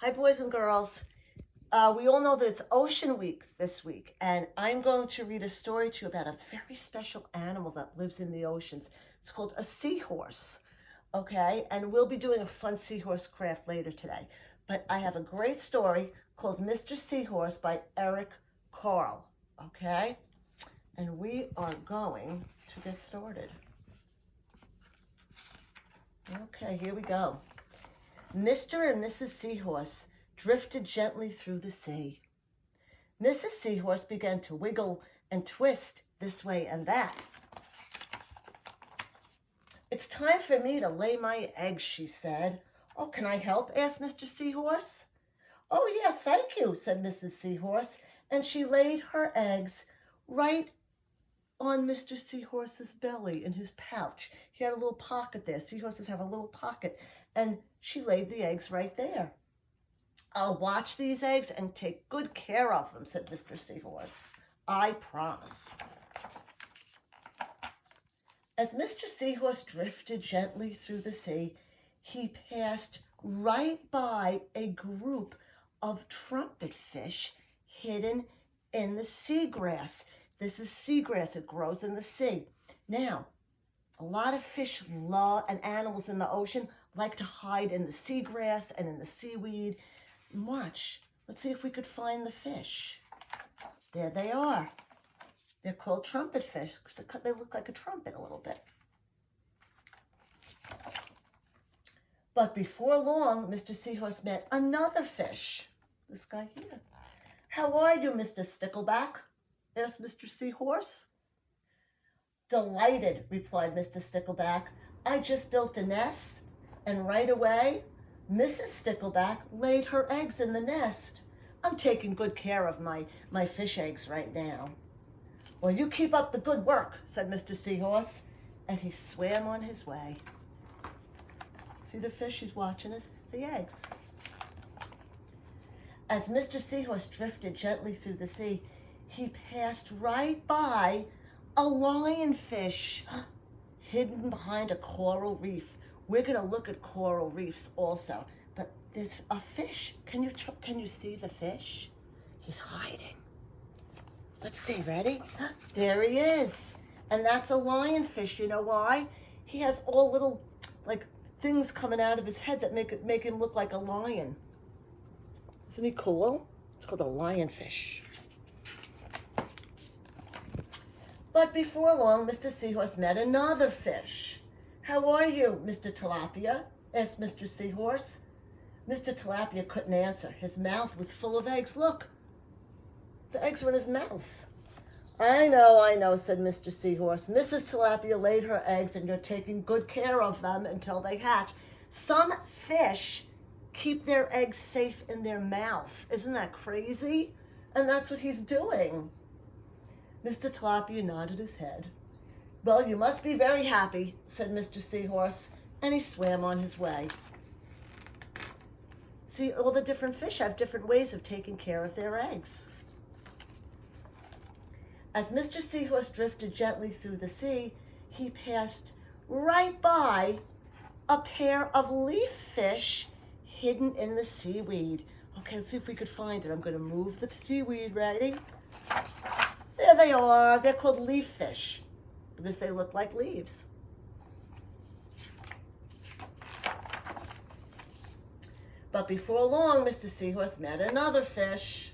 Hi, boys and girls. We all know that it's Ocean Week this week, and I'm going to read a story to you about a very special animal that lives in the oceans. It's called a seahorse, okay? And we'll be doing a fun seahorse craft later today. But I have a great story called Mr. Seahorse by Eric Carle, okay? And we are going to get started. Okay, here we go. Mr. and Mrs. Seahorse drifted gently through the sea. Mrs. Seahorse began to wiggle and twist this way and that. "It's time for me to lay my eggs," she said. "Oh, can I help?" asked Mr. Seahorse. "Oh, yeah, thank you," said Mrs. Seahorse, and she laid her eggs right on Mr. Seahorse's belly in his pouch. He had a little pocket there. Seahorses have a little pocket, and she laid the eggs right there. "I'll watch these eggs and take good care of them," said Mr. Seahorse. "I promise." As Mr. Seahorse drifted gently through the sea, he passed right by a group of trumpet fish hidden in the seagrass. This is seagrass. It grows in the sea. Now, a lot of fish and animals in the ocean like to hide in the seagrass and in the seaweed. Watch. Let's see if we could find the fish. There they are. They're called trumpet fish because they look like a trumpet a little bit. But before long, Mr. Seahorse met another fish. This guy here. "How are you, Mr. Stickleback?" asked Mr. Seahorse. "Delighted," replied Mr. Stickleback. "I just built a nest, and right away, Mrs. Stickleback laid her eggs in the nest. I'm taking good care of my fish eggs right now." "Well, you keep up the good work," said Mr. Seahorse, and he swam on his way. See the fish? He's watching the eggs. As Mr. Seahorse drifted gently through the sea, he passed right by a lionfish hidden behind a coral reef. We're going to look at coral reefs also, but there's a fish. Can you see the fish? He's hiding. Let's see, ready? There he is. And that's a lionfish. You know why? He has all little like things coming out of his head that make him look like a lion. Isn't he cool? It's called a lionfish. But before long, Mr. Seahorse met another fish. "How are you, Mr. Tilapia?" asked Mr. Seahorse. Mr. Tilapia couldn't answer. His mouth was full of eggs. Look, the eggs were in his mouth. I know, said Mr. Seahorse. "Mrs. Tilapia laid her eggs, and you're taking good care of them until they hatch. Some fish keep their eggs safe in their mouth. Isn't that crazy?" And that's what he's doing. Mr. Tilapia nodded his head. "Well, you must be very happy," said Mr. Seahorse, and he swam on his way. See, all the different fish have different ways of taking care of their eggs. As Mr. Seahorse drifted gently through the sea, he passed right by a pair of leaf fish hidden in the seaweed. Okay, let's see if we could find it. I'm going to move the seaweed. Ready? There they are. They're called leaf fish because they look like leaves. But before long, Mr. Seahorse met another fish.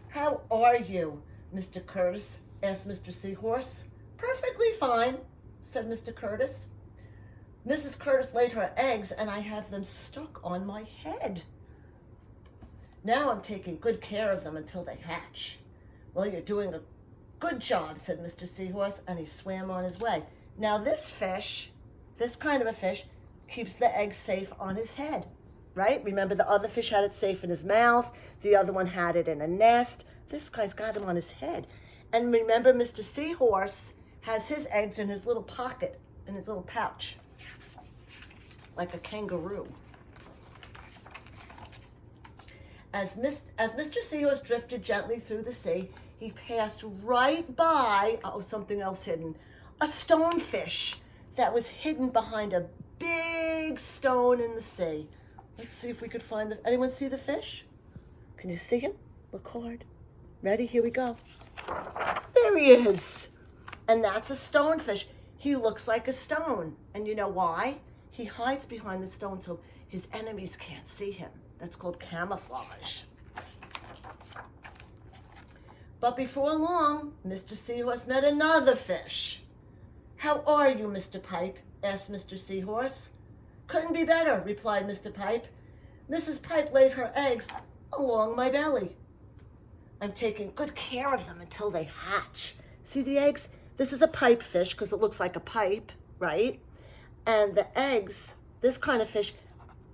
"How are you, Mr. Curtis?" asked Mr. Seahorse. "Perfectly fine," said Mr. Curtis. "Mrs. Curtis laid her eggs, and I have them stuck on my head. Now I'm taking good care of them until they hatch." "Well, you're doing a good job," said Mr. Seahorse, and he swam on his way. Now this fish, this kind of a fish, keeps the egg safe on his head, right? Remember, the other fish had it safe in his mouth. The other one had it in a nest. This guy's got him on his head. And remember, Mr. Seahorse has his eggs in his little pocket, in his little pouch, like a kangaroo. As Mr. Seahorse drifted gently through the sea, he passed right by, something else hidden, a stonefish that was hidden behind a big stone in the sea. Let's see if we could find anyone see the fish? Can you see him? Look hard. Ready? Here we go. There he is. And that's a stonefish. He looks like a stone. And you know why? He hides behind the stone so his enemies can't see him. That's called camouflage. But before long, Mr. Seahorse met another fish. "How are you, Mr. Pipe?" asked Mr. Seahorse. "Couldn't be better," replied Mr. Pipe. "Mrs. Pipe laid her eggs along my belly. I'm taking good care of them until they hatch." See the eggs? This is a pipe fish because it looks like a pipe, right? And the eggs, this kind of fish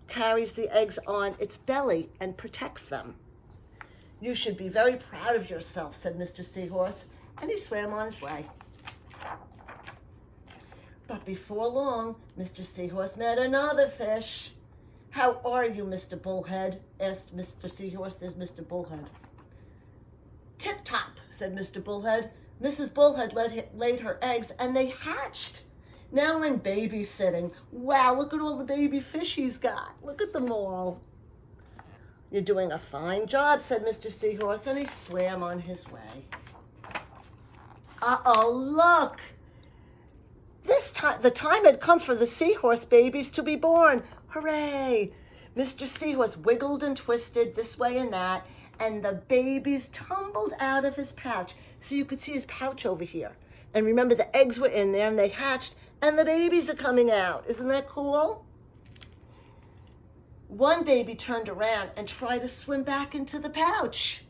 carries the eggs on its belly and protects them. "You should be very proud of yourself," said Mr. Seahorse, and he swam on his way. But before long, Mr. Seahorse met another fish. "How are you, Mr. Bullhead?" asked Mr. Seahorse. There's Mr. Bullhead. "Tip-top," said Mr. Bullhead. "Mrs. Bullhead laid her eggs and they hatched. Now I'm babysitting. Wow, look at all the baby fish he's got. Look at them all." "You're doing a fine job," said Mr. Seahorse, and he swam on his way. Uh-oh, look! The time had come for the seahorse babies to be born. Hooray! Mr. Seahorse wiggled and twisted this way and that, and the babies tumbled out of his pouch. So you could see his pouch over here. And remember, the eggs were in there, and they hatched, and the babies are coming out. Isn't that cool? One baby turned around and tried to swim back into the pouch.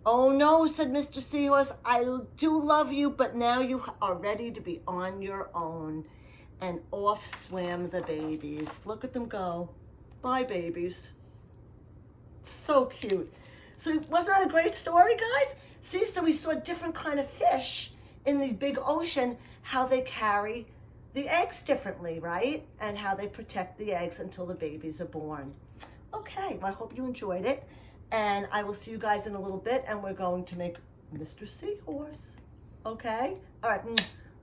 "Oh no," said Mr. Seahorse, "I do love you, but now you are ready to be on your own." And off swam the babies. Look at them go. Bye, babies. So cute. So wasn't that a great story, guys? See, so we saw different kind of fish in the big ocean, how they carry the eggs differently, right? And how they protect the eggs until the babies are born. Okay, well, I hope you enjoyed it. And I will see you guys in a little bit, and we're going to make Mr. Seahorse. Okay? All right.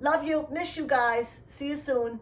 Love you. Miss you guys. See you soon.